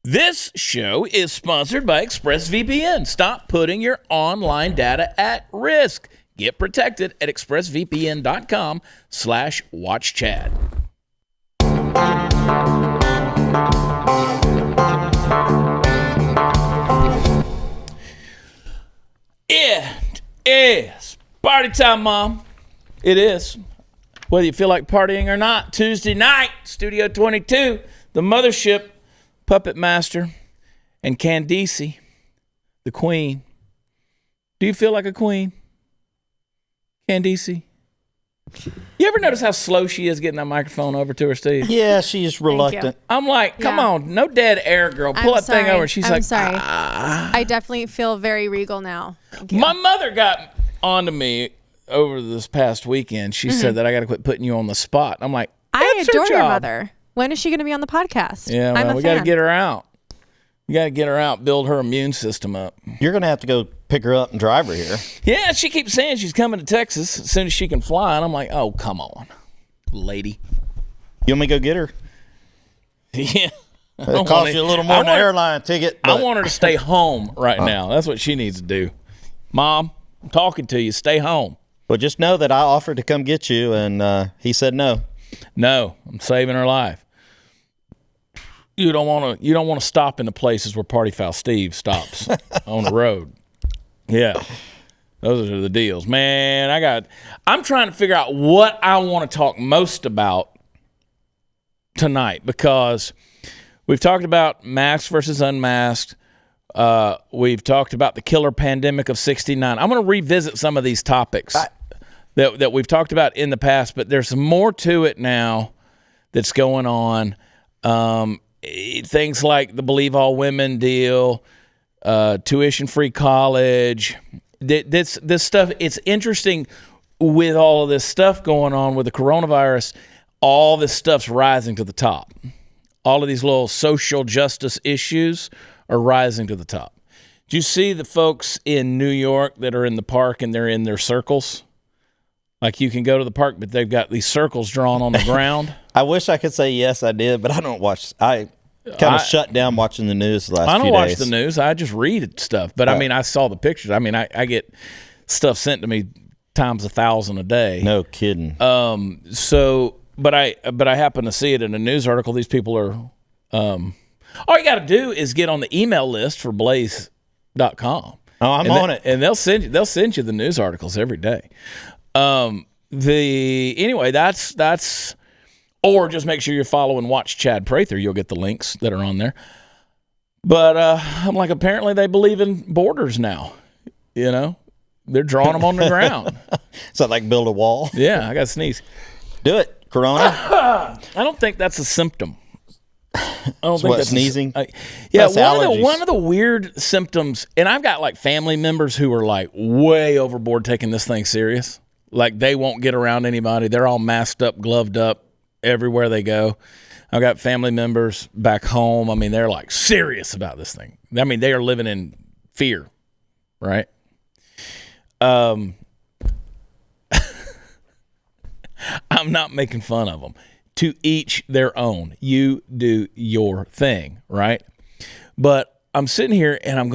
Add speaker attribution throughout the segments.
Speaker 1: This show is sponsored by ExpressVPN. Stop putting your online data at risk. Get protected at expressvpn.com/watchchad. It is party time, Mom. It is. Whether you feel like partying or not, Tuesday night, Studio 22, the mothership, Puppet Master, and Candice, the queen. Do you feel like a queen, Candice? You ever notice how slow she is getting that microphone over to her, Steve?
Speaker 2: Yeah, she's reluctant.
Speaker 1: I'm like, come on, no dead air, girl. Pull that thing over. She's
Speaker 3: I'm
Speaker 1: like,
Speaker 3: sorry. I definitely feel very regal now.
Speaker 1: My mother got onto me over this past weekend. She said that I got to quit putting you on the spot. I'm like,
Speaker 3: I adore your mother. When is she going to be on the podcast?
Speaker 1: Yeah, well, we got to get her out. You got to get her out, build her immune system up.
Speaker 2: You're going to have to go pick her up and drive her here.
Speaker 1: Yeah, she keeps saying she's coming to Texas as soon as she can fly. And I'm like, oh, come on, lady.
Speaker 2: You want me to go get her?
Speaker 1: Yeah.
Speaker 2: It costs you a little more than an airline ticket.
Speaker 1: I want her to stay home right now. That's what she needs to do. Mom, I'm talking to you. Stay home.
Speaker 2: Well, just know that I offered to come get you, and he said no.
Speaker 1: No, I'm saving her life. You don't want to stop in the places where Party Foul Steve stops on the road. Yeah. Those are the deals. Man, I'm trying to figure out what I want to talk most about tonight, because we've talked about masked versus unmasked. We've talked about the killer pandemic of 69. I'm going to revisit some of these topics that we've talked about in the past, but there's more to it now that's going on. Things like the Believe All Women deal, tuition-free college. This stuff, it's interesting with all of this stuff going on with the coronavirus. All this stuff's rising to the top. All of these little social justice issues are rising to the top. Do you see the folks in New York that are in the park and they're in their circles? Like, you can go to the park, but they've got these circles drawn on the ground.
Speaker 2: I wish I could say yes, I did, but I don't watch. I kind of shut down watching the news the last few days.
Speaker 1: I don't watch the news. I just read stuff. But, I mean, I saw the pictures. I mean, I get stuff sent to me times 1,000 a day.
Speaker 2: No kidding.
Speaker 1: But I happen to see it in a news article. These people are all you got to do is get on the email list for blaze.com.
Speaker 2: Oh, I'm on it.
Speaker 1: And they'll send you the news articles every day. Anyway, that's or just make sure you're following Watch Chad Prather. You'll get the links that are on there. But I'm like, apparently they believe in borders now. You know, they're drawing them on the ground.
Speaker 2: So like build a wall.
Speaker 1: Yeah, I got to sneeze.
Speaker 2: Do it, Corona.
Speaker 1: I don't think that's a symptom. I don't think that's
Speaker 2: sneezing.
Speaker 1: One of the weird symptoms, and I've got like family members who are like way overboard taking this thing serious. Like, they won't get around anybody. They're all masked up, gloved up everywhere they go. I've got family members back home. I mean, they're like serious about this thing. I mean, they are living in fear, right? I'm not making fun of them. To each their own. You do your thing, right? But I'm sitting here and I'm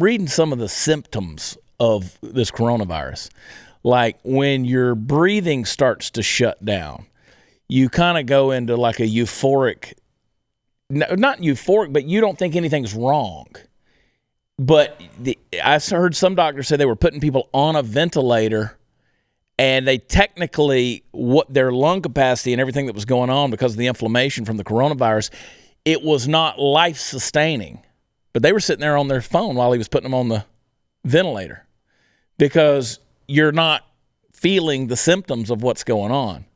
Speaker 1: reading some of the symptoms of this coronavirus. Like, when your breathing starts to shut down, you kind of go into like a euphoric, not euphoric, but you don't think anything's wrong. But I heard some doctors say they were putting people on a ventilator, and they technically, what their lung capacity and everything that was going on because of the inflammation from the coronavirus, it was not life-sustaining. But they were sitting there on their phone while he was putting them on the ventilator, because you're not feeling the symptoms of what's going on.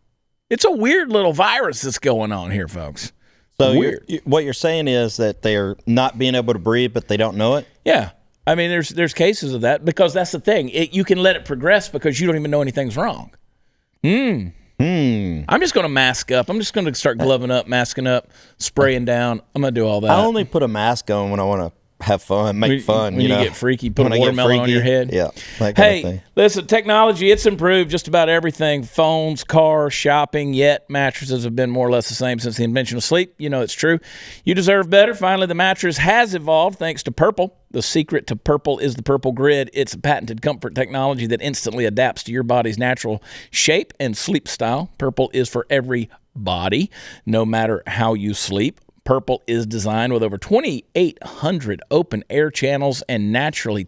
Speaker 1: It's a weird little virus that's going on here, folks.
Speaker 2: So what you're saying is that they're not being able to breathe, but they don't know it?
Speaker 1: Yeah. I mean, there's cases of that, because that's the thing. You can let it progress because you don't even know anything's wrong. I'm just going to mask up. I'm just going to start gloving up, masking up, spraying down. I'm going to do all that.
Speaker 2: I only put a mask on when I want to have fun, make fun.
Speaker 1: When you
Speaker 2: know?
Speaker 1: get freaky, put
Speaker 2: When
Speaker 1: a
Speaker 2: I get
Speaker 1: watermelon on your head.
Speaker 2: Yeah, that kind of
Speaker 1: Hey,
Speaker 2: thing.
Speaker 1: listen, technology, it's improved just about everything. Phones, cars, shopping, yet mattresses have been more or less the same since the invention of sleep. You know it's true. You deserve better. Finally, the mattress has evolved thanks to Purple. The secret to Purple is the Purple Grid. It's a patented comfort technology that instantly adapts to your body's natural shape and sleep style. Purple is for every body, no matter how you sleep. Purple is designed with over 2,800 open air channels and natural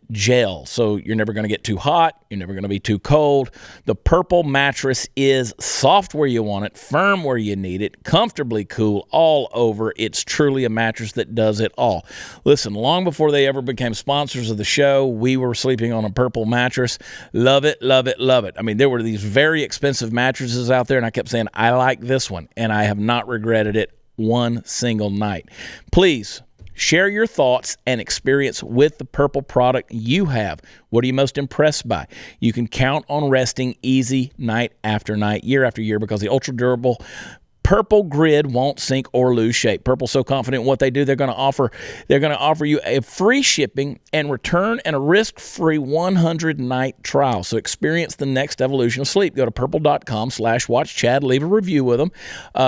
Speaker 1: gel. So you're never going to get too hot. You're never going to be too cold. The Purple mattress is soft where you want it, firm where you need it, comfortably cool all over. It's truly a mattress that does it all. Listen, long before they ever became sponsors of the show, we were sleeping on a Purple mattress. Love it, love it, love it. I mean, there were these very expensive mattresses out there, and I kept saying, I like this one, and I have not regretted it one single night. Please share your thoughts and experience with the Purple product you have. What are you most impressed by? You can count on resting easy night after night, year after year, because the ultra-durable Purple Grid won't sink or lose shape. Purple's so confident in what they do, they're going to offer you a free shipping and return and a risk-free 100-night trial. So experience the next evolution of sleep. Go to purple.com/watchchad. Leave a review with them.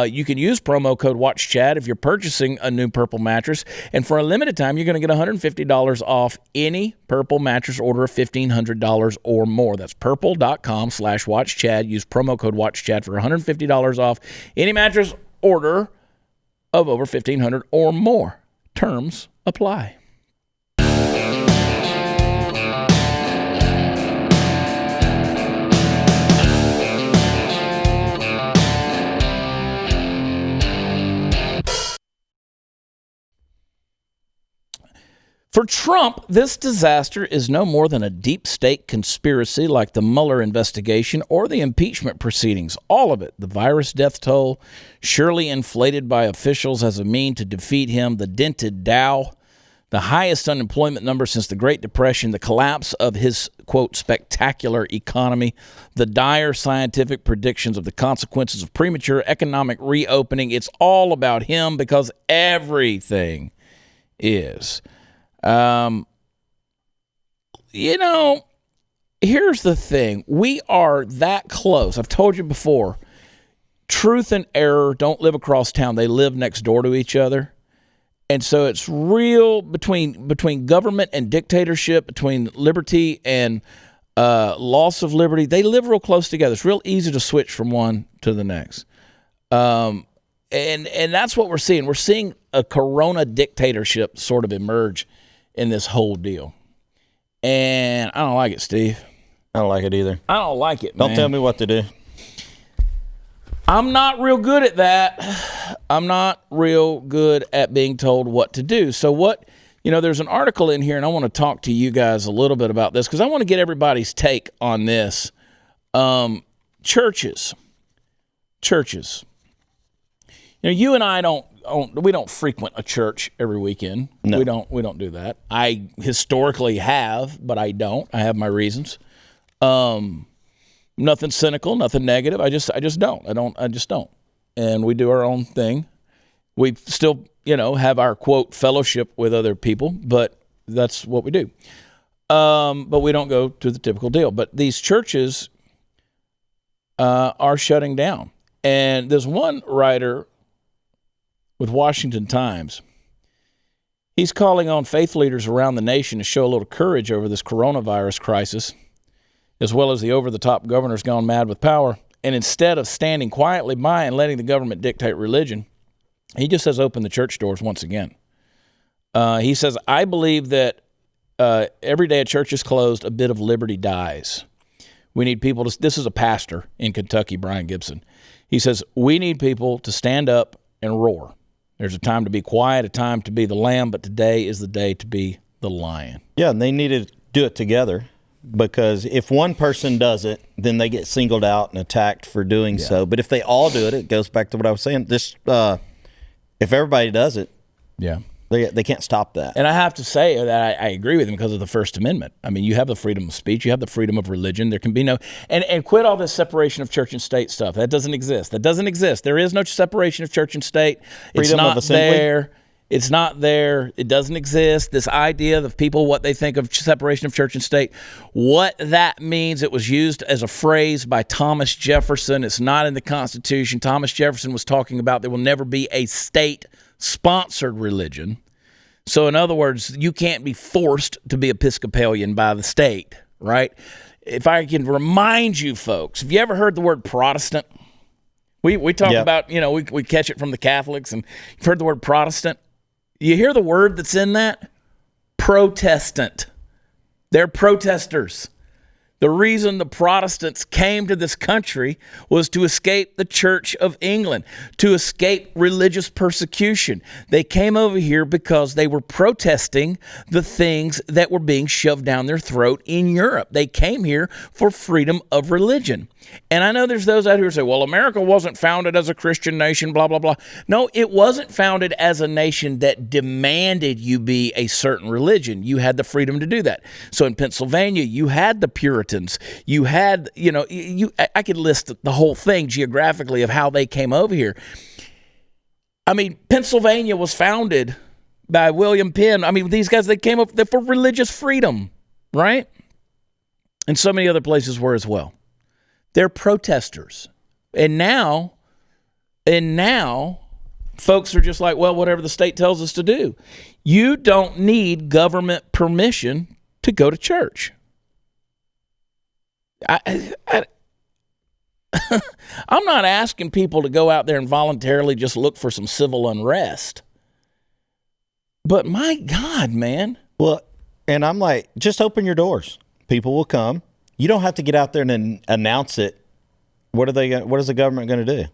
Speaker 1: You can use promo code WatchChad if you're purchasing a new Purple mattress. And for a limited time, you're going to get $150 off any Purple mattress order of $1,500 or more. That's purple.com/watchchad. Use promo code WatchChad for $150 off any mattress order of over $1,500 or more. Terms apply. For Trump, this disaster is no more than a deep state conspiracy like the Mueller investigation or the impeachment proceedings. All of it, the virus death toll, surely inflated by officials as a mean to defeat him, the dented Dow, the highest unemployment number since the Great Depression, the collapse of his, quote, spectacular economy, the dire scientific predictions of the consequences of premature economic reopening. It's all about him because everything is. Here's the thing. We are that close. I've told you before, truth and error don't live across town. They live next door to each other. And so it's real between government and dictatorship, between liberty and loss of liberty. They live real close together. It's real easy to switch from one to the next. And that's what we're seeing. We're seeing a corona dictatorship sort of emerge in this whole deal. And I don't like it, Steve.
Speaker 2: I don't like it either.
Speaker 1: I don't like it, man.
Speaker 2: Don't tell me what to do.
Speaker 1: I'm not real good at that. I'm not real good at being told what to do. So there's an article in here, and I want to talk to you guys a little bit about this because I want to get everybody's take on this. Churches. You and I don't frequent a church every weekend.
Speaker 2: No.
Speaker 1: We don't do that. I historically have, but I don't. I have my reasons. Nothing cynical, nothing negative. I just don't. I just don't. And we do our own thing. We still, have our quote fellowship with other people, but that's what we do. But we don't go to the typical deal. But these churches are shutting down. And there's one writer with Washington Times. He's calling on faith leaders around the nation to show a little courage over this coronavirus crisis, as well as the over-the-top governors gone mad with power. And instead of standing quietly by and letting the government dictate religion, he just says open the church doors once again. He says, I believe that every day a church is closed, a bit of liberty dies. We need people to, this is a pastor in Kentucky, Brian Gibson. He says, we need people to stand up and roar. There's a time to be quiet, a time to be the lamb, but today is the day to be the lion.
Speaker 2: Yeah, and they need to do it together because if one person does it, then they get singled out and attacked for doing so. But if they all do it, it goes back to what I was saying. This, if everybody does it, they can't stop that.
Speaker 1: And I have to say that I agree with him because of the First Amendment. I mean, you have the freedom of speech. You have the freedom of religion. There can be no – and quit all this separation of church and state stuff. That doesn't exist. There is no separation of church and state. It's
Speaker 2: Freedom
Speaker 1: not
Speaker 2: of assembly?
Speaker 1: there. It's not there. It doesn't exist. This idea of people, what they think of separation of church and state, what that means, it was used as a phrase by Thomas Jefferson. It's not in the Constitution. Thomas Jefferson was talking about there will never be a state-sponsored religion. So in other words, you can't be forced to be Episcopalian by the state, right? If I can remind you folks, have you ever heard the word Protestant? We talk about, we catch it from the Catholics, and you've heard the word Protestant. You hear the word that's in that? Protestant. They're protesters. The reason the Protestants came to this country was to escape the Church of England, to escape religious persecution. They came over here because they were protesting the things that were being shoved down their throat in Europe. They came here for freedom of religion. And I know there's those out here who say, well, America wasn't founded as a Christian nation, blah, blah, blah. No, it wasn't founded as a nation that demanded you be a certain religion. You had the freedom to do that. So in Pennsylvania, you had the Puritans. You had, I could list the whole thing geographically of how they came over here. I mean, Pennsylvania was founded by William Penn. I mean, these guys, they came up for religious freedom, right? And so many other places were as well. They're protesters. And now folks are just like, well, whatever the state tells us to do. You don't need government permission to go to church. I'm not asking people to go out there and voluntarily just look for some civil unrest. But my God, man.
Speaker 2: Well, and I'm like, just open your doors. People will come. You don't have to get out there and announce it. What is the government going to do?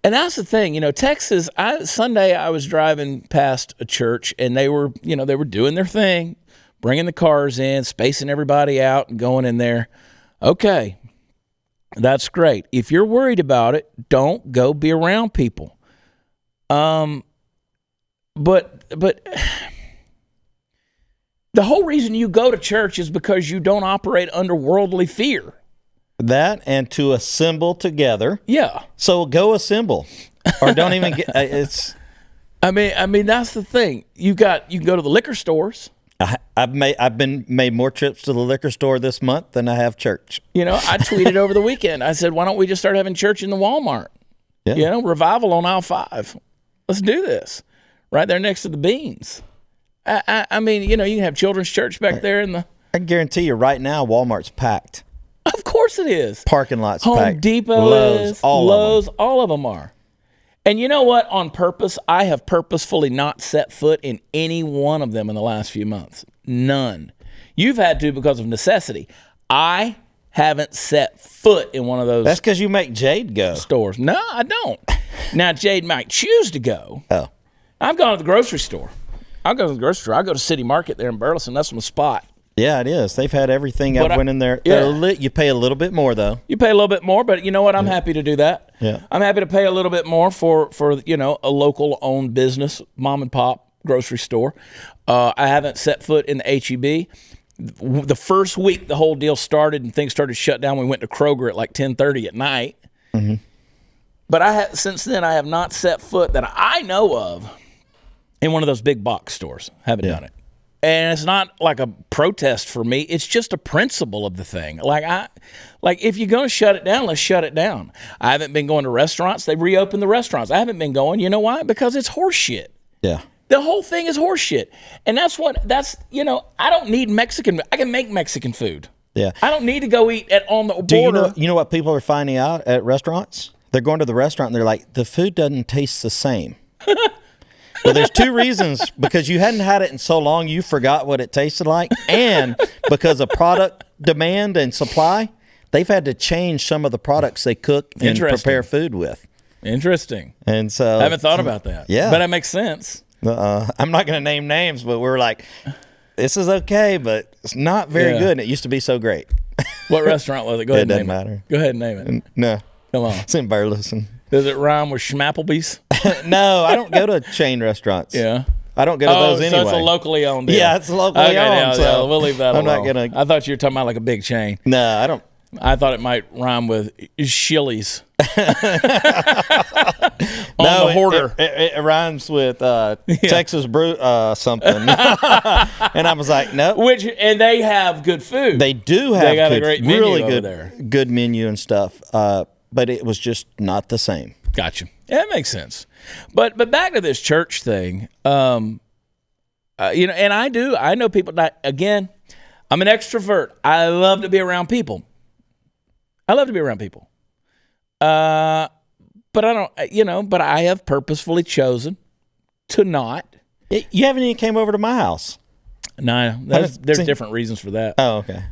Speaker 1: And that's the thing, Texas. Sunday I was driving past a church, and they were doing their thing, bringing the cars in, spacing everybody out, and going in there. Okay, that's great. If you're worried about it, don't go be around people. But the whole reason you go to church is because you don't operate under worldly fear.
Speaker 2: That and to assemble together.
Speaker 1: Yeah.
Speaker 2: So go assemble, or don't even get. It's.
Speaker 1: I mean that's the thing. You can go to the liquor stores.
Speaker 2: I've made more trips to the liquor store this month than I have church.
Speaker 1: I tweeted over the weekend. I said, why don't we just start having church in the Walmart? Yeah. Revival on aisle 5. Let's do this right there next to the beans. I mean, you can have children's church back there in the.
Speaker 2: I can guarantee you right now, Walmart's packed.
Speaker 1: Of course it is.
Speaker 2: Parking lot's
Speaker 1: Home
Speaker 2: packed.
Speaker 1: Depot
Speaker 2: Lowe's,
Speaker 1: is. Lowe's, all of them are. And you know what? On purpose, I have purposefully not set foot in any one of them in the last few months. None. You've had to because of necessity. I haven't set foot in one of those.
Speaker 2: That's because you make Jade go.
Speaker 1: Stores. No, I don't. Now, Jade might choose to go.
Speaker 2: Oh.
Speaker 1: I've gone to the grocery store. I go to City Market there in Burleson. That's my spot.
Speaker 2: Yeah, it is. They've had everything. I went in there.
Speaker 1: Yeah.
Speaker 2: You pay a little bit more, though.
Speaker 1: You pay a little bit more, but you know what? I'm happy to do that.
Speaker 2: Yeah.
Speaker 1: I'm happy to pay a little bit more for a local-owned business, mom-and-pop grocery store. I haven't set foot in the H-E-B. The first week the whole deal started and things started to shut down, we went to Kroger at like 10:30 at night. Mm-hmm. But since then, I have not set foot that I know of in one of those big box stores. Haven't done it. And it's not like a protest for me. It's just a principle of the thing. Like if you're going to shut it down, let's shut it down. I haven't been going to restaurants. They reopened the restaurants. I haven't been going. You know why? Because it's horse shit.
Speaker 2: Yeah.
Speaker 1: The whole thing is horse shit. And I don't need Mexican. I can make Mexican food.
Speaker 2: Yeah.
Speaker 1: I don't need to go eat on the border.
Speaker 2: Do you know what people are finding out at restaurants? They're going to the restaurant and they're like, the food doesn't taste the same. Well, there's two reasons. Because you hadn't had it in so long, you forgot what it tasted like. And because of product demand and supply, they've had to change some of the products they cook and prepare food with.
Speaker 1: Interesting.
Speaker 2: And so
Speaker 1: I haven't thought about that.
Speaker 2: Yeah.
Speaker 1: But it makes sense.
Speaker 2: I'm not going to name names, but we're like, this is okay, but it's not very good. And it used to be so great.
Speaker 1: What restaurant was it? Go ahead and name
Speaker 2: matter.
Speaker 1: it. Go ahead and name it.
Speaker 2: No.
Speaker 1: Come on.
Speaker 2: It's in Burleson.
Speaker 1: Does it rhyme with Schmapplebee's?
Speaker 2: No, I don't go to chain restaurants.
Speaker 1: Yeah.
Speaker 2: I don't go to those anyway.
Speaker 1: So it's a locally owned deal.
Speaker 2: Yeah, it's locally owned.
Speaker 1: So we'll leave that alone.
Speaker 2: I'm not going to.
Speaker 1: I thought you were talking about like a big chain.
Speaker 2: No, I don't.
Speaker 1: I thought it might rhyme with shillies.
Speaker 2: No,
Speaker 1: the hoarder.
Speaker 2: It rhymes with Texas brew something. And I was like, no.
Speaker 1: And they have good food.
Speaker 2: They do have
Speaker 1: they got a great menu
Speaker 2: really
Speaker 1: over there.
Speaker 2: Good menu and stuff. But it was just not the same.
Speaker 1: Gotcha. Yeah, that makes sense. But back to this church thing. And I know people that, again, I'm an extrovert. I love to be around people. But I don't, but I have purposefully chosen to not.
Speaker 2: You haven't even came over to my house.
Speaker 1: No, there's different reasons for that.
Speaker 2: Oh, okay.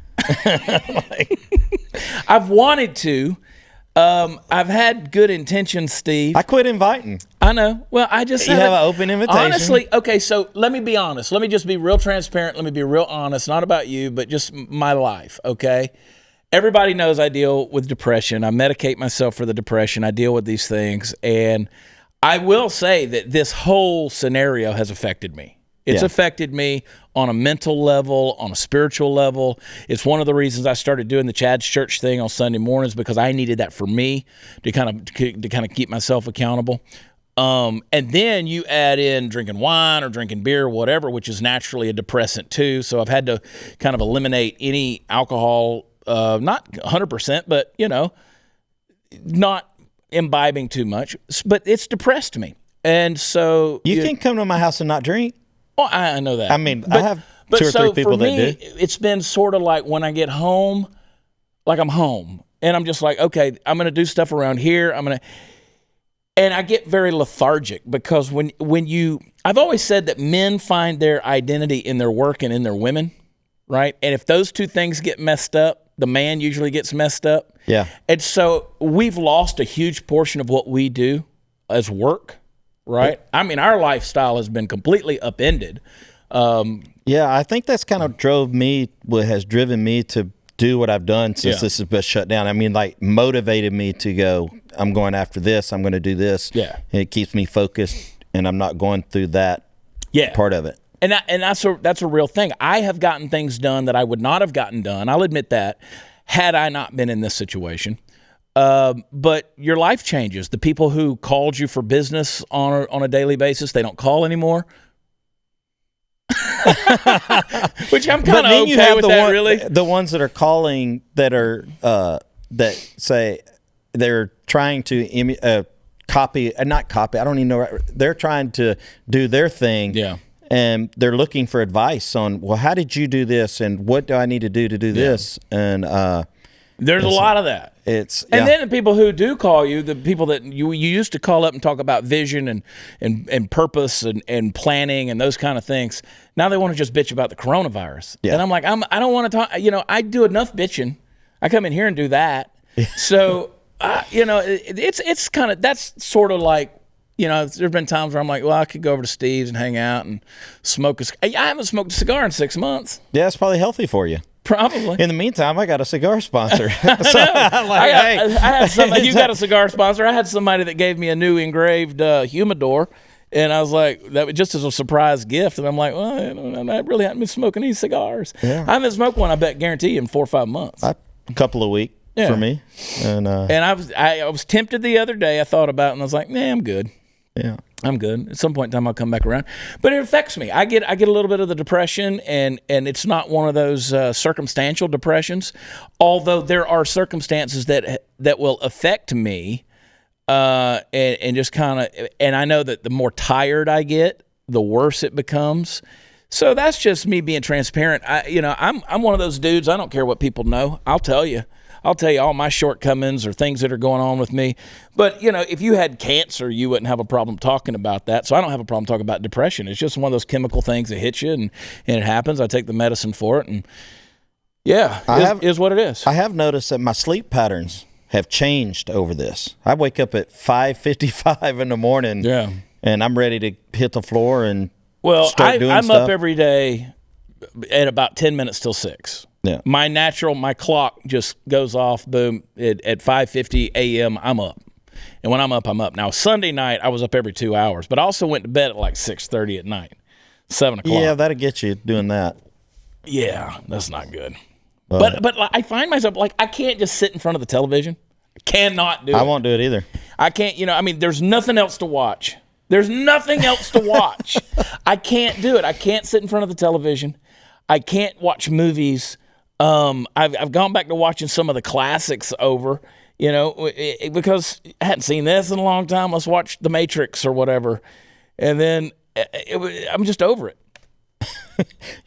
Speaker 1: I've wanted to. I've had good intentions, Steve.
Speaker 2: I quit inviting.
Speaker 1: I know. Well, I just
Speaker 2: you have an open invitation.
Speaker 1: Honestly, okay, so let me be honest. Let me just be real transparent. Let me be real honest. Not about you, but just my life, okay? Everybody knows I deal with depression. I medicate myself for the depression. I deal with these things. And I will say that this whole scenario has affected me. It's affected me on a mental level, on a spiritual level. It's one of the reasons I started doing the Chad's Church thing on Sunday mornings, because I needed that for me to kind of keep myself accountable. And then you add in drinking wine or drinking beer or whatever, which is naturally a depressant too. So I've had to kind of eliminate any alcohol, not 100%, but not imbibing too much. But it's depressed me. And so
Speaker 2: you can come to my house and not drink.
Speaker 1: Oh, I know that.
Speaker 2: I mean, I have two or three people that do.
Speaker 1: It's been sort of like when I get home, like I'm home, and I'm just like, okay, I'm going to do stuff around here. And I get very lethargic because I've always said that men find their identity in their work and in their women, right? And if those two things get messed up, the man usually gets messed up.
Speaker 2: Yeah.
Speaker 1: And so we've lost a huge portion of what we do as work. Right. I mean, our lifestyle has been completely upended.
Speaker 2: I think that's kind of has driven me to do what I've done since this has been shut down. I mean, like motivated me to go, I'm going after this. I'm going to do this.
Speaker 1: Yeah.
Speaker 2: And it keeps me focused and I'm not going through that part of it.
Speaker 1: And that's a real thing. I have gotten things done that I would not have gotten done. I'll admit that had I not been in this situation. But your life changes. The people who called you for business on a daily basis, they don't call anymore. Which I'm kind of okay with that, really.
Speaker 2: The ones that are calling that are that say they're trying to copy, not copy. I don't even know. They're trying to do their thing.
Speaker 1: Yeah.
Speaker 2: And they're looking for advice on, well, how did you do this, and what do I need to do this, and
Speaker 1: there's a lot of that. And then the people who do call you, the people that you used to call up and talk about vision and purpose and planning and those kind of things, now they want to just bitch about the coronavirus. Yeah. And I'm like, I don't want to talk. I do enough bitching. I come in here and do that. So, it's kind of, that's sort of like, there's been times where I'm like, well, I could go over to Steve's and hang out and smoke I haven't smoked a cigar in 6 months.
Speaker 2: Yeah, it's probably healthy for you.
Speaker 1: Probably.
Speaker 2: In the meantime, I got a cigar sponsor.
Speaker 1: I had somebody. You got a cigar sponsor. I had somebody that gave me a new engraved humidor, and I was like, that was just as a surprise gift. And I'm like, well, I really haven't been smoking any cigars. Yeah. I haven't smoked one, I bet, guarantee, in 4 or 5 months.
Speaker 2: A couple a week for me. And
Speaker 1: I was tempted the other day. I thought about it, and I was like, nah, I'm good.
Speaker 2: Yeah.
Speaker 1: I'm good. At some point in time, I'll come back around. But it affects me. I get a little bit of the depression, and it's not one of those circumstantial depressions, although there are circumstances that will affect me, and just kind of. And I know that the more tired I get, the worse it becomes. So that's just me being transparent. I'm one of those dudes. I don't care what people know. I'll tell you all my shortcomings or things that are going on with me. But, if you had cancer, you wouldn't have a problem talking about that. So I don't have a problem talking about depression. It's just one of those chemical things that hit you, and it happens. I take the medicine for it, and is what it is.
Speaker 2: I have noticed that my sleep patterns have changed over this. I wake up at 5:55 in the morning, and I'm ready to hit the floor and start doing stuff.
Speaker 1: I'm up every day at about 10 minutes till 6.
Speaker 2: Yeah.
Speaker 1: My clock just goes off, boom, at 5:50 a.m. I'm up. And when I'm up, I'm up. Now, Sunday night, I was up every 2 hours, but I also went to bed at like 6:30 at night, 7 o'clock.
Speaker 2: Yeah, that'll get you doing that.
Speaker 1: Yeah, that's not good. But like, I find myself like I can't just sit in front of the television. I cannot do it.
Speaker 2: I won't do it either.
Speaker 1: I can't. I mean, there's nothing else to watch. There's nothing else to watch. I can't do it. I can't sit in front of the television. I can't watch movies. I've gone back to watching some of the classics over, because I hadn't seen this in a long time. Let's watch The Matrix or whatever. And then I'm just over it.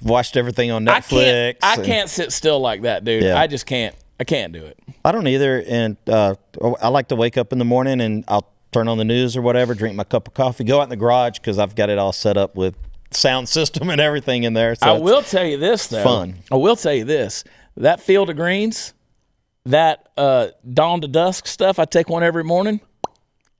Speaker 2: Watched everything on Netflix.
Speaker 1: I can't sit still like that, dude.
Speaker 2: Yeah.
Speaker 1: I just can't. I can't do it.
Speaker 2: I don't either. And I like to wake up in the morning and I'll turn on the news or whatever, drink my cup of coffee, go out in the garage because I've got it all set up with sound system and everything in there. So
Speaker 1: I will tell you this, though.
Speaker 2: Fun.
Speaker 1: I will tell you this. That Field of Greens, that dawn to dusk stuff, I take one every morning,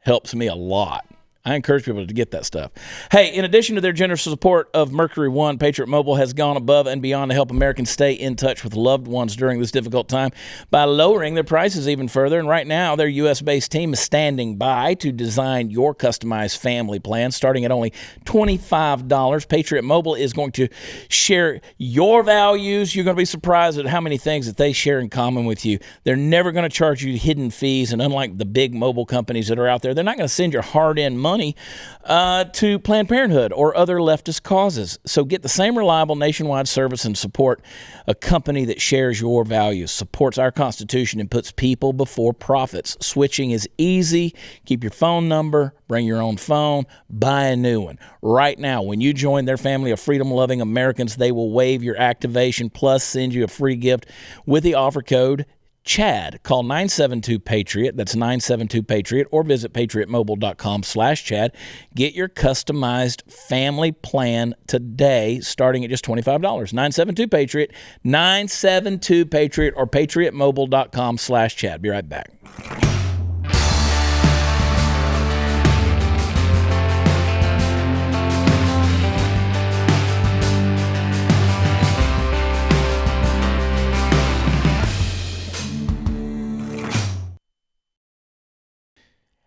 Speaker 1: helps me a lot. I encourage people to get that stuff. Hey, in addition to their generous support of Mercury One, Patriot Mobile has gone above and beyond to help Americans stay in touch with loved ones during this difficult time by lowering their prices even further. And right now, their U.S.-based team is standing by to design your customized family plan, starting at only $25. Patriot Mobile is going to share your values. You're going to be surprised at how many things that they share in common with you. They're never going to charge you hidden fees, and unlike the big mobile companies that are out there, they're not going to send your hard-earned money to Planned Parenthood or other leftist causes. So get the same reliable nationwide service and support a company that shares your values, supports our Constitution, and puts people before profits. Switching is easy. Keep your phone number, bring your own phone, buy a new one. Right now, when you join their family of freedom-loving Americans, they will waive your activation plus send you a free gift with the offer code Chad. Call 972-PATRIOT. That's 972-PATRIOT, or visit patriotmobile.com/Chad. Get your customized family plan today, starting at just $25. 972-PATRIOT, 972-PATRIOT, or patriotmobile.com/Chad. Be right back.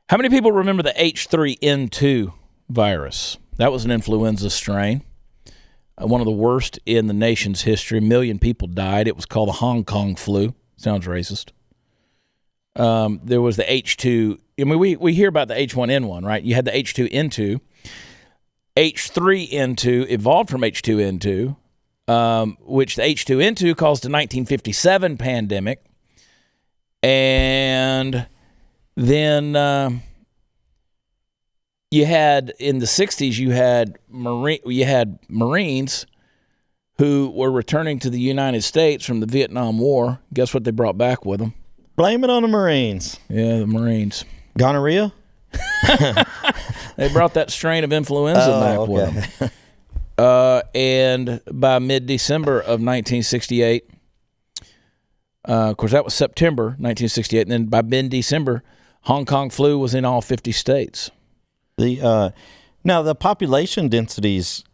Speaker 1: How many people remember the H3N2 virus? That was an influenza strain, one of the worst in the nation's history. 1 million people died. It was called the Hong Kong flu. Sounds racist. There was the H2. I mean, we hear about the H1N1, right? You had the H2N2. H3N2 evolved from H2N2, which the H2N2 caused the 1957 pandemic. And then you had in the 60s, you had Marines who were returning to the United States from the Vietnam War. Guess what they brought back with them?
Speaker 2: Blame it on the Marines.
Speaker 1: Yeah, the Marines.
Speaker 2: Gonorrhea?
Speaker 1: They brought that strain of influenza back with them. And by mid-December of 1968, of course, that was September 1968. And then by mid-December, Hong Kong flu was in all 50 states.
Speaker 2: Now, the population density's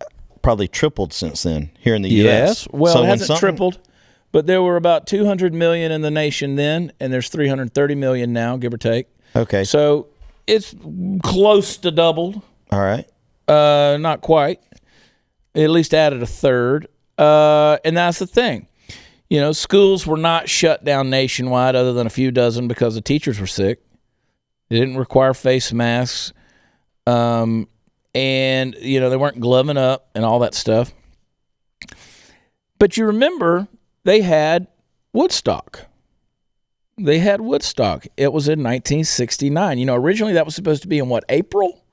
Speaker 2: probably tripled since then here in the U.S.
Speaker 1: Yes. Well, so it hasn't tripled, but there were about 200 million in the nation then, and there's 330 million now, give or take.
Speaker 2: Okay.
Speaker 1: So it's close to doubled.
Speaker 2: All right.
Speaker 1: Not quite. At least added a third. And that's the thing. You know, schools were not shut down nationwide other than a few dozen because the teachers were sick. They didn't require face masks. And, you know, they weren't gloving up and all that stuff. But you remember they had Woodstock. They had Woodstock. It was in 1969. You know, originally that was supposed to be in April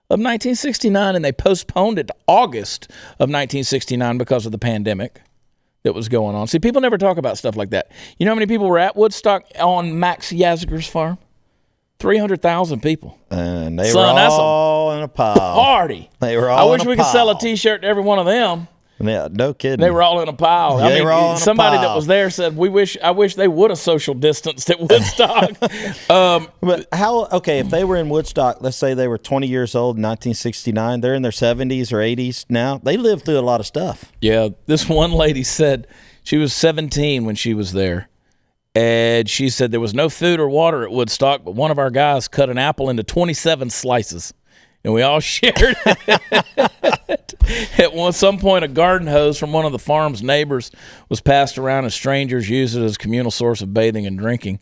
Speaker 1: of 1969, and they postponed it to August of 1969 because of the pandemic that was going on. See, people never talk about stuff like that. You know how many people were at Woodstock on Max Yazger's farm? 300,000 people.
Speaker 2: And they were all in a pile.
Speaker 1: Party.
Speaker 2: They were all
Speaker 1: I
Speaker 2: in
Speaker 1: wish
Speaker 2: a
Speaker 1: we
Speaker 2: pile.
Speaker 1: could sell a T-shirt to every one of them.
Speaker 2: Yeah, no kidding.
Speaker 1: They were all in a pile.
Speaker 2: They were all in a
Speaker 1: somebody
Speaker 2: pile.
Speaker 1: that was there said, I wish they would have social distanced at Woodstock.
Speaker 2: But if they were in Woodstock, let's say they were 20 years old in 1969, they're in their 70s or 80s now. They lived through a lot of stuff.
Speaker 1: Yeah, this one lady said she was 17 when she was there. And she said there was no food or water at Woodstock, but one of our guys cut an apple into 27 slices, and we all shared it. At some point, a garden hose from one of the farm's neighbors was passed around as strangers used it as a communal source of bathing and drinking.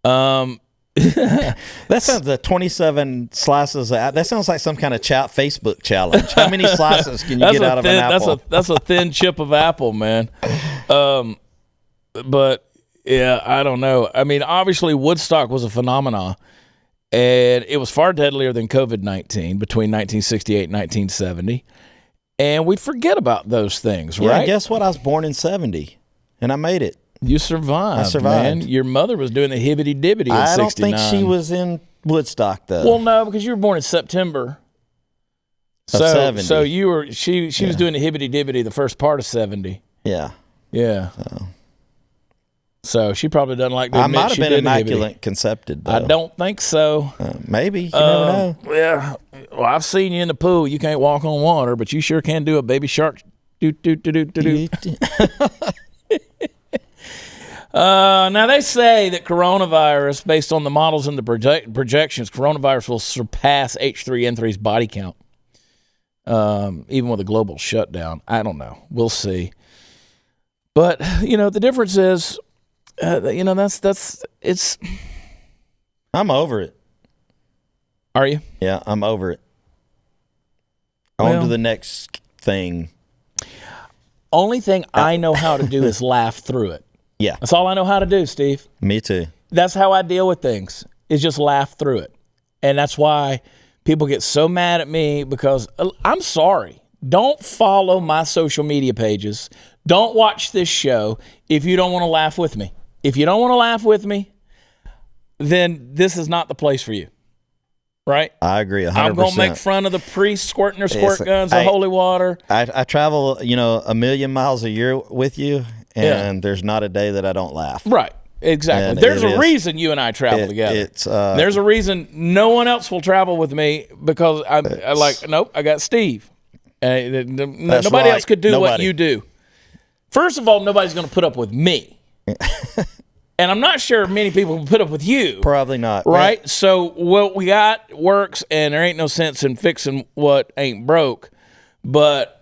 Speaker 2: That sounds the 27 slices. That sounds like some kind of Facebook challenge. How many slices can you get out of an apple?
Speaker 1: That's a thin chip of apple, man. But yeah, I don't know. I mean, obviously Woodstock was a phenomenon, and it was far deadlier than COVID-19 between 1968 and 1970. And we forget about those things, right?
Speaker 2: Yeah, guess what? I was born in 70, and I made it.
Speaker 1: You survived.
Speaker 2: I survived.
Speaker 1: Man. Your mother was doing the hibbity-dibbity in 69.
Speaker 2: I don't think she was in Woodstock, though.
Speaker 1: Well, no, because you were born in September.
Speaker 2: Of 70.
Speaker 1: So you were she was doing the hibbity-dibbity the first part of 70.
Speaker 2: Yeah.
Speaker 1: Yeah. So she probably doesn't like to admit
Speaker 2: I might have
Speaker 1: she
Speaker 2: been
Speaker 1: did
Speaker 2: immaculate concepted, though.
Speaker 1: I don't think so.
Speaker 2: Maybe. You never know.
Speaker 1: Yeah. Well, I've seen you in the pool. You can't walk on water, but you sure can do a baby shark. Do. Now, they say that coronavirus, based on the models and the projections, coronavirus will surpass H3N3's body count, even with a global shutdown. I don't know. We'll see. But, the difference is, it's...
Speaker 2: I'm over it.
Speaker 1: Are you?
Speaker 2: Yeah, I'm over it. On to the next thing.
Speaker 1: Only thing I know how to do is laugh through it.
Speaker 2: Yeah.
Speaker 1: That's all I know how to do, Steve.
Speaker 2: Me too.
Speaker 1: That's how I deal with things, is just laugh through it. And that's why people get so mad at me, because I'm sorry. Don't follow my social media pages. Don't watch this show if you don't want to laugh with me. If you don't want to laugh with me, then this is not the place for you. Right?
Speaker 2: I agree 100%.
Speaker 1: I'm going to make fun of the priests squirting their squirt guns of holy water.
Speaker 2: I travel, 1,000,000 miles a year with you, and there's not a day that I don't laugh.
Speaker 1: Right. Exactly.
Speaker 2: And
Speaker 1: there's a reason you and I travel together. There's a reason no one else will travel with me, because nope, I got Steve. Nobody else could do what you do. First of all, nobody's going to put up with me. And I'm not sure many people will put up with you.
Speaker 2: Probably not.
Speaker 1: Right? So what we got works, and there ain't no sense in fixing what ain't broke. But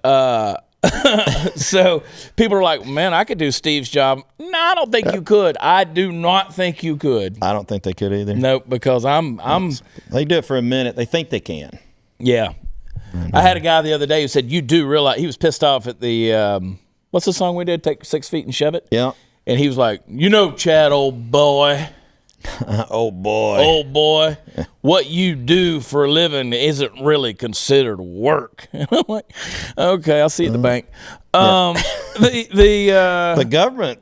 Speaker 1: so people are like, man, I could do Steve's job. No, I don't think you could. I do not think you could.
Speaker 2: I don't think they could either.
Speaker 1: Nope, because I'm
Speaker 2: They do it for a minute. They think they can.
Speaker 1: Yeah. I had a guy the other day who said, you do realize, he was pissed off at the, what's the song we did, Take 6 Feet and Shove It?
Speaker 2: Yeah.
Speaker 1: And he was like, Chad, old boy.
Speaker 2: Old boy.
Speaker 1: Old boy. What you do for a living isn't really considered work. And I'm like, okay, I'll see you at the bank.
Speaker 2: The government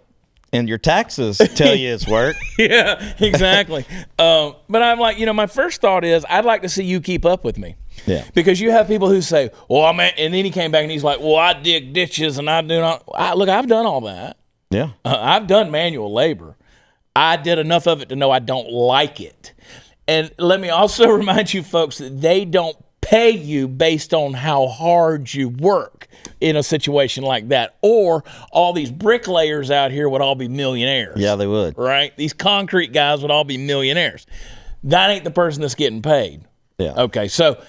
Speaker 2: and your taxes tell you it's work.
Speaker 1: Yeah, exactly. But I'm like, my first thought is, I'd like to see you keep up with me.
Speaker 2: Yeah.
Speaker 1: Because you have people who say, well, and then he came back and he's like, well, I dig ditches and I do not. Look, I've done all that.
Speaker 2: Yeah.
Speaker 1: I've done manual labor. I did enough of it to know I don't like it. And let me also remind you folks that they don't pay you based on how hard you work in a situation like that. Or all these bricklayers out here would all be millionaires.
Speaker 2: Yeah, they would.
Speaker 1: Right? These concrete guys would all be millionaires. That ain't the person that's getting paid.
Speaker 2: Yeah.
Speaker 1: Okay, so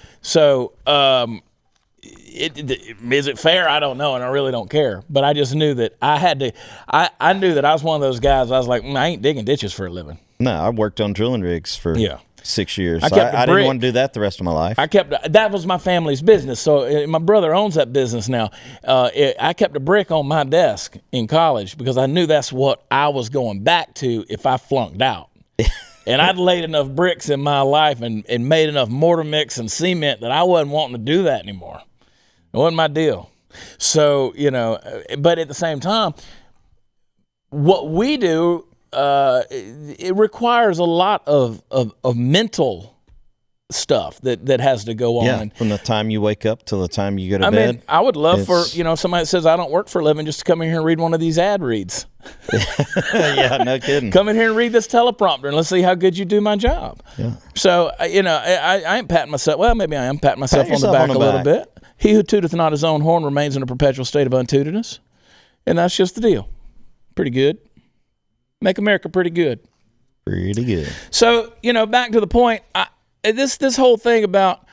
Speaker 1: is it fair? I don't know, and I really don't care. But I just knew that I had to. I knew that I was one of those guys. I was like, I ain't digging ditches for a living.
Speaker 2: No, I worked on drilling rigs for 6 years. I didn't want to do that the rest of my life.
Speaker 1: That was my family's business. So my brother owns that business now. I kept a brick on my desk in college because I knew that's what I was going back to if I flunked out. And I'd laid enough bricks in my life and made enough mortar mix and cement that I wasn't wanting to do that anymore. It wasn't my deal. So, but at the same time, what we do, it requires a lot of mental stuff that has to go on.
Speaker 2: Yeah, from the time you wake up till the time you go to bed.
Speaker 1: I mean, I would love for, somebody that says I don't work for a living just to come in here and read one of these ad reads.
Speaker 2: Yeah, no kidding.
Speaker 1: Come in here and read this teleprompter and let's see how good you do my job.
Speaker 2: Yeah.
Speaker 1: So, I ain't patting myself. Well, maybe I am patting myself on the back a little bit. He who tooteth not his own horn remains in a perpetual state of untootedness. And that's just the deal. Pretty good. Make America pretty good.
Speaker 2: Pretty good.
Speaker 1: So, back to the point, this whole thing about,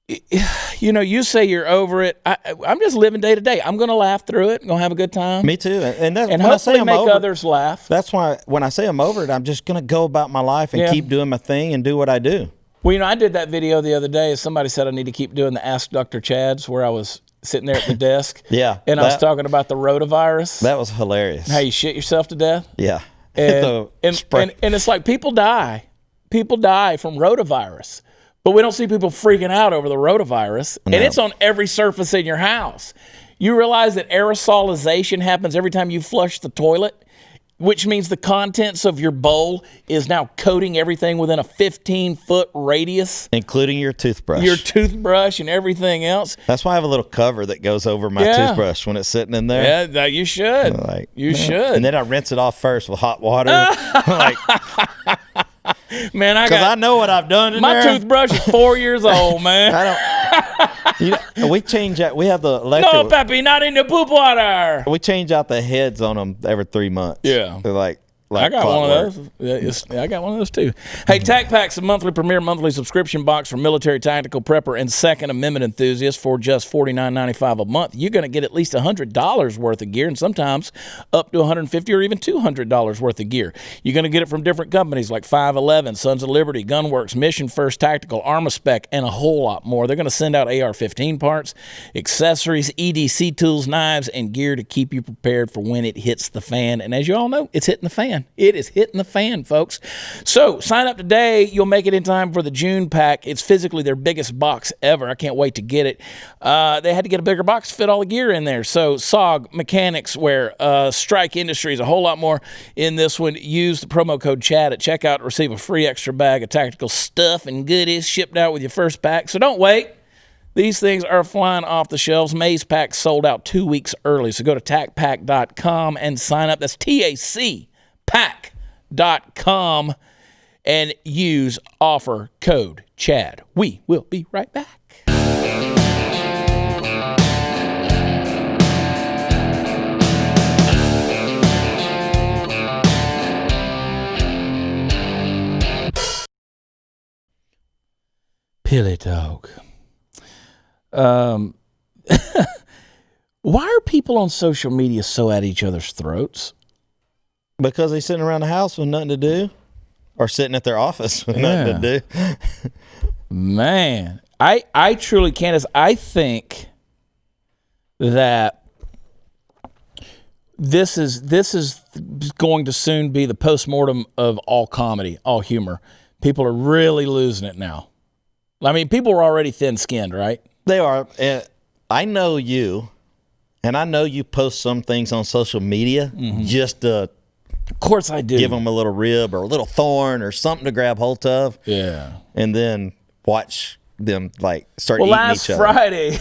Speaker 1: you say you're over it. I'm just living day to day. I'm going to laugh through it. I'm going to have a good time.
Speaker 2: Me too. And
Speaker 1: hopefully make others laugh.
Speaker 2: That's why when I say I'm over it, I'm just going to go about my life and keep doing my thing and do what I do.
Speaker 1: Well, I did that video the other day. Somebody said I need to keep doing the Ask Dr. Chads where I was sitting there at the desk.
Speaker 2: Yeah.
Speaker 1: And I was talking about the rotavirus.
Speaker 2: That was hilarious.
Speaker 1: How you shit yourself to death.
Speaker 2: Yeah.
Speaker 1: And it's like people die. People die from rotavirus. But we don't see people freaking out over the rotavirus. No. And it's on every surface in your house. You realize that aerosolization happens every time you flush the toilet, which means the contents of your bowl is now coating everything within a 15-foot radius.
Speaker 2: Including your toothbrush.
Speaker 1: Your toothbrush and everything else.
Speaker 2: That's why I have a little cover that goes over my toothbrush when it's sitting in there.
Speaker 1: Yeah, you should. You should.
Speaker 2: And then I rinse it off first with hot water.
Speaker 1: Man,
Speaker 2: because I know what I've done in
Speaker 1: my
Speaker 2: there.
Speaker 1: My toothbrush is 4 years old, man.
Speaker 2: We change that. We have the electric.
Speaker 1: No, Peppy, not in the poop water.
Speaker 2: We change out the heads on them every 3 months.
Speaker 1: Yeah,
Speaker 2: they're like
Speaker 1: I got one of those. I got one of those too. Hey, Tac Pack's a monthly subscription box for military tactical prepper and Second Amendment enthusiasts for just $49.95 a month. You're going to get at least $100 worth of gear, and sometimes up to $150 or even $200 worth of gear. You're going to get it from different companies like 511, Sons of Liberty, Gunworks, Mission First Tactical, Armaspec, and a whole lot more. They're going to send out AR-15 parts, accessories, EDC tools, knives, and gear to keep you prepared for when it hits the fan. And as you all know, it's hitting the fan. It is hitting the fan, folks. So sign up today. You'll make it in time for the June pack. It's physically their biggest box ever. I can't wait to get it. They had to get a bigger box to fit all the gear in there. So SOG, Mechanics Wear, Strike Industries, a whole lot more in this one. Use the promo code CHAD at checkout to receive a free extra bag of tactical stuff and goodies shipped out with your first pack. So don't wait. These things are flying off the shelves. Maze Pack sold out 2 weeks early. So go to tacpack.com and sign up. That's TACpack.com and use offer code CHAD. We will be right back. Pilly dog. Why are people on social media so at each other's throats?
Speaker 2: Because they're sitting around the house with nothing to do, or sitting at their office with nothing to do.
Speaker 1: Man, I truly can't. I think that this is going to soon be the postmortem of all comedy, all humor. People are really losing it now. I mean, people were already thin-skinned, right?
Speaker 2: They are. I know you, and I know you post some things on social media just to...
Speaker 1: Of course I do.
Speaker 2: Give them a little rib or a little thorn or something to grab hold of.
Speaker 1: Yeah.
Speaker 2: And then watch them start eating each other.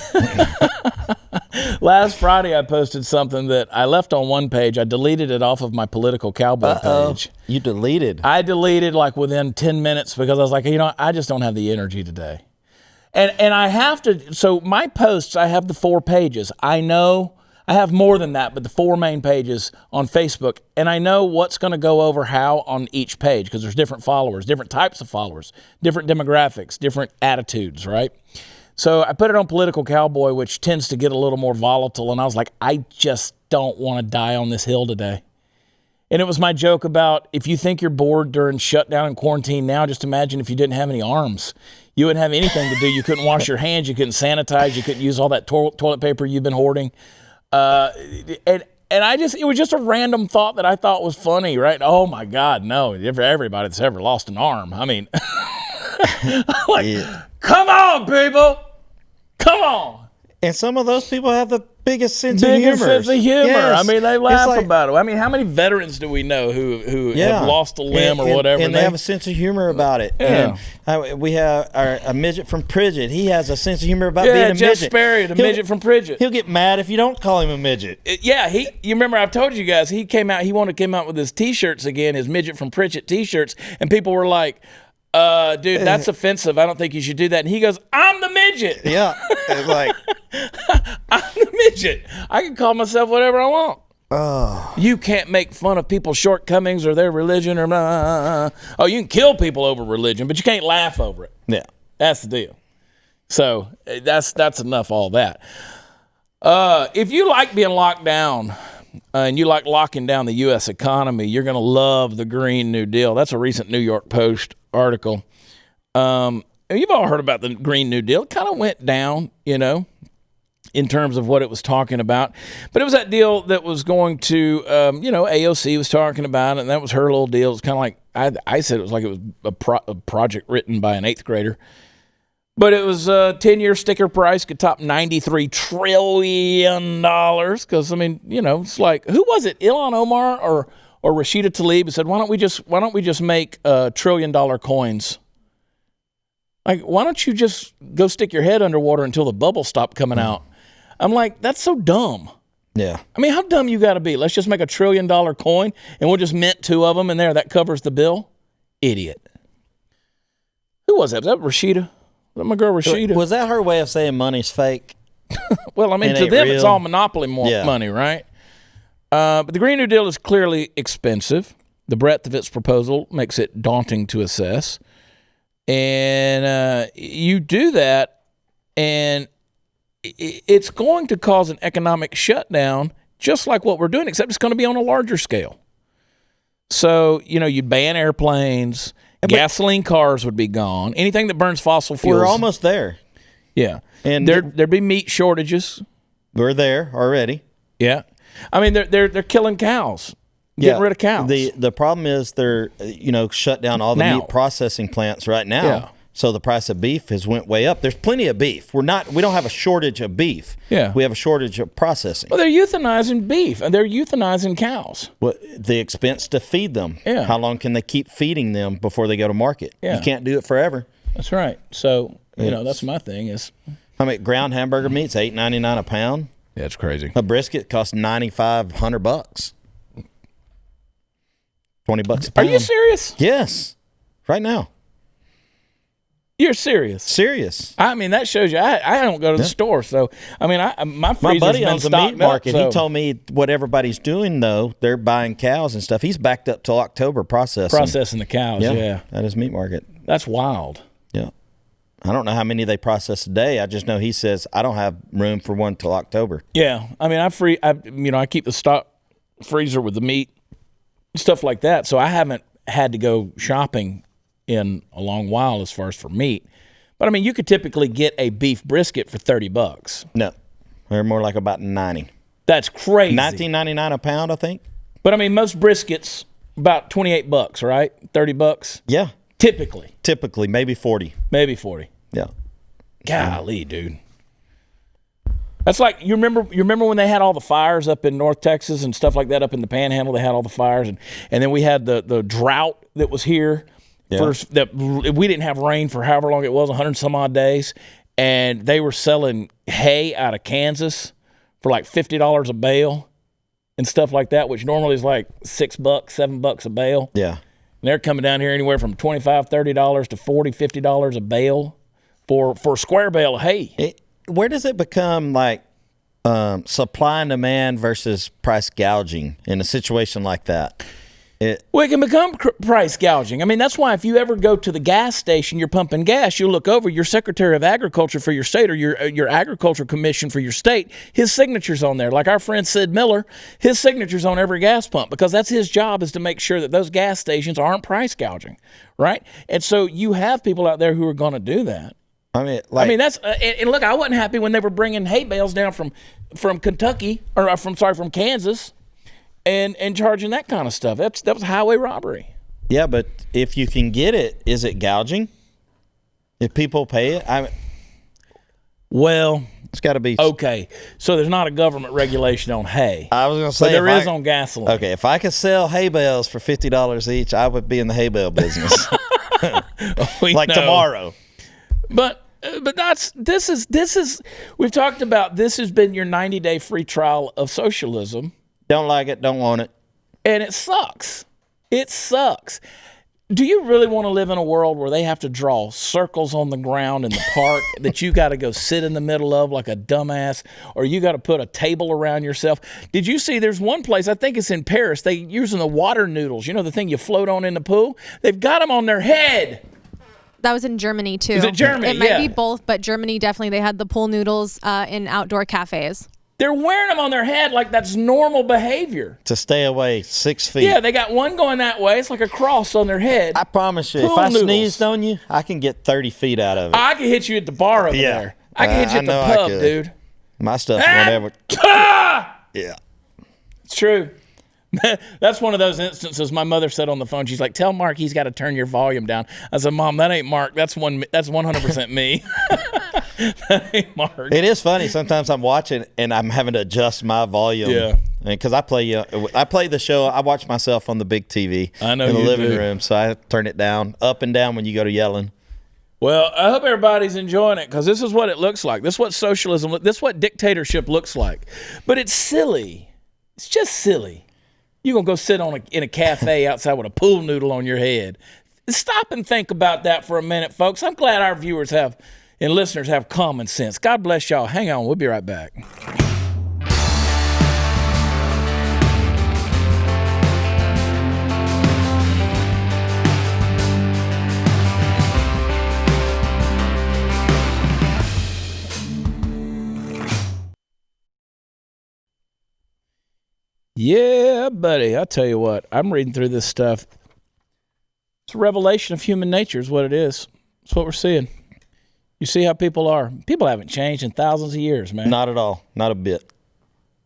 Speaker 1: Last Friday I posted something that I left on one page. I deleted it off of my political cowboy page.
Speaker 2: You deleted?
Speaker 1: I deleted within 10 minutes because I was like, I just don't have the energy today. And I have to, so my posts, I have the 4 pages. I know I have more than that, but the 4 main pages on Facebook, and I know what's going to go over how on each page because there's different followers, different types of followers, different demographics, different attitudes, right? So I put it on Political Cowboy, which tends to get a little more volatile, and I was like, I just don't want to die on this hill today. And it was my joke about if you think you're bored during shutdown and quarantine now, just imagine if you didn't have any arms. You wouldn't have anything to do. You couldn't wash your hands. You couldn't sanitize. You couldn't use all that toilet paper you've been hoarding. And it was just a random thought that I thought was funny, right? Oh my God, no, for everybody that's ever lost an arm. I mean, come on, people, come on.
Speaker 2: And some of those people have the biggest sense of humor.
Speaker 1: Yes. I mean, they laugh about it. I mean, how many veterans do we know who have lost a limb or whatever?
Speaker 2: And they have a sense of humor about it.
Speaker 1: Yeah.
Speaker 2: And we have a midget from Pridget. He has a sense of humor about being a midget.
Speaker 1: Yeah, Jeff Sperry, the midget from Pridget.
Speaker 2: He'll get mad if you don't call him a midget.
Speaker 1: You remember I've told you guys, he came out with his T-shirts again, his midget from Pridget T-shirts, and people were like, dude, that's offensive. I don't think you should do that. And he goes, I'm the midget.
Speaker 2: Yeah. It's
Speaker 1: I'm the midget. I can call myself whatever I want.
Speaker 2: Oh.
Speaker 1: You can't make fun of people's shortcomings or their religion or you can kill people over religion, but you can't laugh over it.
Speaker 2: Yeah.
Speaker 1: That's the deal. So that's enough. All that. If you like being locked down and you like locking down the U.S. economy, you're going to love the Green New Deal. That's a recent New York Post article. You've all heard about the Green New Deal. It kind of went down, in terms of what it was talking about. But it was that deal that was going to, AOC was talking about it, and that was her little deal. It's kind of like, I said it was like it was a project written by an 8th grader. But it was a 10-year sticker price could top $93 trillion. Because, it's like, who was it? Ilhan Omar or Rashida Tlaib who said, why don't we just make $1 trillion coins? Like, why don't you just go stick your head underwater until the bubbles stop coming out? I'm like, that's so dumb.
Speaker 2: Yeah.
Speaker 1: I mean, how dumb you got to be? Let's just make $1 trillion coin and we'll just mint 2 of them in there. That covers the bill. Idiot. Who was that? Was that Rashida? Was that my girl Rashida?
Speaker 2: Was that her way of saying money's fake?
Speaker 1: Well, I mean, to them, it's all monopoly money, right? But the Green New Deal is clearly expensive. The breadth of its proposal makes it daunting to assess. And you do that, and it's going to cause an economic shutdown, just like what we're doing, except it's going to be on a larger scale. So, you ban airplanes, gasoline cars would be gone, anything that burns fossil fuels.
Speaker 2: We're almost there.
Speaker 1: Yeah.
Speaker 2: And
Speaker 1: there'd be meat shortages.
Speaker 2: We're there already.
Speaker 1: Yeah. I mean, they're killing cows. Getting rid of cows.
Speaker 2: The problem is they're shut down all the meat processing plants right now.
Speaker 1: Yeah.
Speaker 2: So the price of beef has went way up. There's plenty of beef. We don't have a shortage of beef.
Speaker 1: Yeah.
Speaker 2: We have a shortage of processing.
Speaker 1: Well, they're euthanizing beef and they're euthanizing cows.
Speaker 2: Well, the expense to feed them.
Speaker 1: Yeah.
Speaker 2: How long can they keep feeding them before they go to market?
Speaker 1: Yeah.
Speaker 2: You can't do it forever.
Speaker 1: That's right. So, that's my thing is.
Speaker 2: I mean, ground hamburger meat's $8.99 a pound.
Speaker 1: Yeah, it's crazy.
Speaker 2: A brisket costs $9,500. $20 a pound.
Speaker 1: Are you serious?
Speaker 2: Yes. Right now.
Speaker 1: You're serious?
Speaker 2: Serious.
Speaker 1: I mean, that shows you I don't go to the store. So, I mean, my freezer's
Speaker 2: buddy
Speaker 1: been
Speaker 2: owns a
Speaker 1: stocked
Speaker 2: meat market.
Speaker 1: Up, so.
Speaker 2: He told me what everybody's doing, though. They're buying cows and stuff. He's backed up till October processing
Speaker 1: the cows, yeah.
Speaker 2: At his meat market.
Speaker 1: That's wild.
Speaker 2: Yeah. I don't know how many they process a day. I just know he says, I don't have room for one till October.
Speaker 1: Yeah. I mean, I keep the stock freezer with the meat, stuff like that. So I haven't had to go shopping in a long while as far as for meat. But I mean, you could typically get a beef brisket for $30.
Speaker 2: No, they're more like about 90.
Speaker 1: That's crazy.
Speaker 2: $19.99 a pound, I think.
Speaker 1: But I mean, most briskets about $28, right? $30.
Speaker 2: Yeah, typically maybe 40.
Speaker 1: Maybe 40.
Speaker 2: Yeah.
Speaker 1: Golly, dude. That's like you remember when they had all the fires up in North Texas and stuff like that up in the Panhandle. They had all the fires, and then we had the drought that was here.
Speaker 2: Yeah.
Speaker 1: That we didn't have rain for however long it was, 100 some odd days, and they were selling hay out of Kansas for like $50 a bale and stuff like that, which normally is like $6, $7 a bale.
Speaker 2: Yeah.
Speaker 1: And they're coming down here anywhere from $25, $30 to $40, $50 a bale for a square bale of hay.
Speaker 2: Where does it become like supply and demand versus price gouging in a situation like that?
Speaker 1: Well, it can become price gouging. I mean, that's why if you ever go to the gas station, you're pumping gas, you look over, your Secretary of Agriculture for your state or your Agriculture Commission for your state, his signature's on there. Like our friend Sid Miller, his signature's on every gas pump because that's his job, is to make sure that those gas stations aren't price gouging, right? And so you have people out there who are going to do that.
Speaker 2: I mean,
Speaker 1: that's and look, I wasn't happy when they were bringing hay bales down from Kentucky or from Kansas. And charging that kind of stuff. That was highway robbery.
Speaker 2: Yeah, but if you can get it, is it gouging? If people pay it?
Speaker 1: Well,
Speaker 2: it's got to be.
Speaker 1: Okay, so there's not a government regulation on hay.
Speaker 2: I was going to say.
Speaker 1: But there is on gasoline.
Speaker 2: Okay, if I could sell hay bales for $50 each, I would be in the hay bale business. Tomorrow.
Speaker 1: But this is we've talked about, this has been your 90-day free trial of socialism.
Speaker 2: Don't like it, don't want it.
Speaker 1: And it sucks. It sucks. Do you really want to live in a world where they have to draw circles on the ground in the park that you got to go sit in the middle of like a dumbass, or you got to put a table around yourself? Did you see there's one place, I think it's in Paris, they using the water noodles, the thing you float on in the pool? They've got them on their head.
Speaker 3: That was in Germany too.
Speaker 1: Is it Germany?
Speaker 3: It might
Speaker 1: Yeah.
Speaker 3: be both, but Germany definitely. They had the pool noodles in outdoor cafes.
Speaker 1: They're wearing them on their head like that's normal behavior.
Speaker 2: To stay away 6 feet.
Speaker 1: Yeah, they got one going that way. It's like a cross on their head.
Speaker 2: I promise you,
Speaker 1: Pool
Speaker 2: if I
Speaker 1: noodles.
Speaker 2: sneezed on you, I can get 30 feet out of it.
Speaker 1: I can hit you at the bar over
Speaker 2: Yeah.
Speaker 1: there. I can hit you
Speaker 2: I
Speaker 1: at the
Speaker 2: know I
Speaker 1: pub,
Speaker 2: could.
Speaker 1: dude.
Speaker 2: My stuff's whatever. Yeah.
Speaker 1: It's true. That's one of those instances. My mother said on the phone, she's like, "Tell Mark he's got to turn your volume down." I said, "Mom, that ain't Mark. That's 100% me." That ain't Mark.
Speaker 2: It is funny. Sometimes I'm watching and I'm having to adjust my volume.
Speaker 1: Yeah.
Speaker 2: Because I play the show. I watch myself on the big TV
Speaker 1: I know
Speaker 2: in the
Speaker 1: you
Speaker 2: living
Speaker 1: do.
Speaker 2: room, so I turn it down, up and down when you go to yelling.
Speaker 1: Well, I hope everybody's enjoying it because this is what it looks like. This is what socialism, this is what dictatorship looks like. But it's silly. It's just silly. You're going to go sit in a cafe outside with a pool noodle on your head. Stop and think about that for a minute, folks. I'm glad our viewers and listeners have common sense. God bless y'all. Hang on. We'll be right back. Yeah, buddy. I tell you what, I'm reading through this stuff. It's a revelation of human nature is what it is. It's what we're seeing. You see how people are. People haven't changed in thousands of years, man.
Speaker 2: Not at all. Not a bit.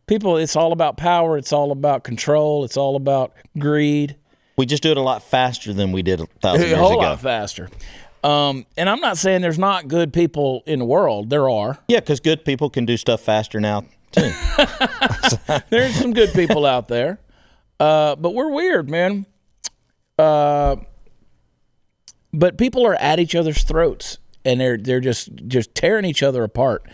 Speaker 1: People, it's all about power. It's all about control. It's all about greed.
Speaker 2: We just do it a lot faster than we did 1,000 years
Speaker 1: A whole
Speaker 2: ago.
Speaker 1: lot faster. And I'm not saying there's not good people in the world. There are.
Speaker 2: Yeah, because good people can do stuff faster now, too.
Speaker 1: There's some good people out there. But we're weird, man. But people are at each other's throats, and they're just tearing each other apart.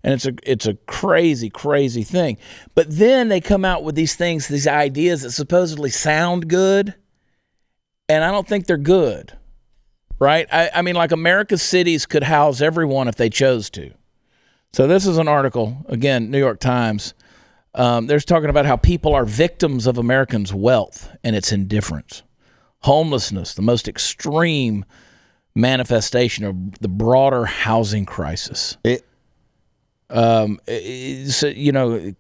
Speaker 1: And it's a crazy, crazy thing. But then they come out with these things, these ideas that supposedly sound good, and I don't think they're good, right? I mean, like America's cities could house everyone if they chose to. So this is an article, again, New York Times. They're talking about how people are victims of Americans' wealth and its indifference. Homelessness, the most extreme manifestation of the broader housing crisis.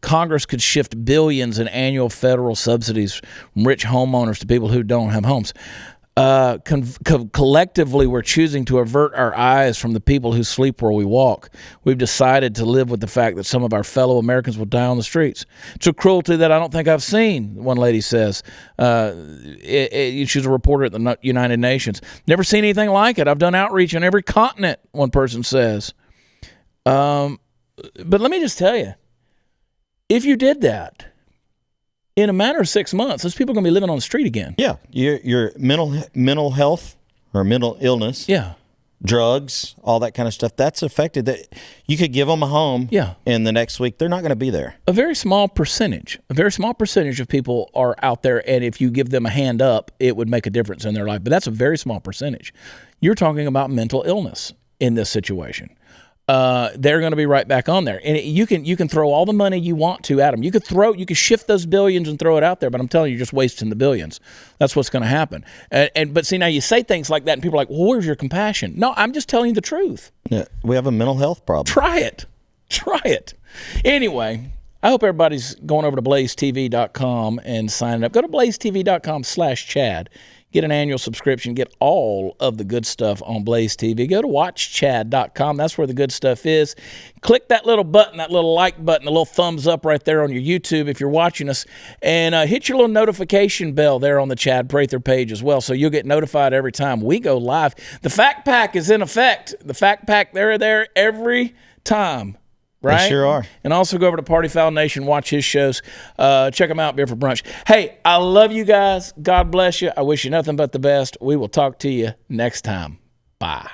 Speaker 1: Congress could shift billions in annual federal subsidies from rich homeowners to people who don't have homes. Collectively, we're choosing to avert our eyes from the people who sleep where we walk. We've decided to live with the fact that some of our fellow Americans will die on the streets. It's a cruelty that I don't think I've seen, one lady says. She's a reporter at the United Nations. Never seen anything like it. I've done outreach on every continent, one person says. But let me just tell you, if you did that, in a matter of 6 months, those people are going to be living on the street again.
Speaker 2: Yeah, your mental health or mental illness, drugs, all that kind of stuff, that's affected. That you could give them a home, and the next week they're not going to be there.
Speaker 1: A very small percentage of people are out there, and if you give them a hand up, it would make a difference in their life. But that's a very small percentage. You're talking about mental illness in this situation. They're going to be right back on there, and you can throw all the money you want to at them. You could shift those billions and throw it out there, but I'm telling you, you're just wasting the billions. That's what's going to happen. But see, now you say things like that, and people are like, "Well, where's your compassion?" No, I'm just telling you the truth.
Speaker 2: Yeah, we have a mental health problem.
Speaker 1: Try it. Anyway, I hope everybody's going over to blazetv.com and signing up. Go to blazetv.com/Chad. Get an annual subscription. Get all of the good stuff on Blaze TV. Go to watchchad.com. That's where the good stuff is. Click that little button, that little like button, the little thumbs up right there on your YouTube if you're watching us. And hit your little notification bell there on the Chad Prather page as well, so you'll get notified every time we go live. The Fact Pack is in effect. The Fact Pack, they're there every time. Right?
Speaker 2: They sure are.
Speaker 1: And also go over to Party Foul Nation, watch his shows. Check them out, Beer for Brunch. Hey, I love you guys. God bless you. I wish you nothing but the best. We will talk to you next time. Bye.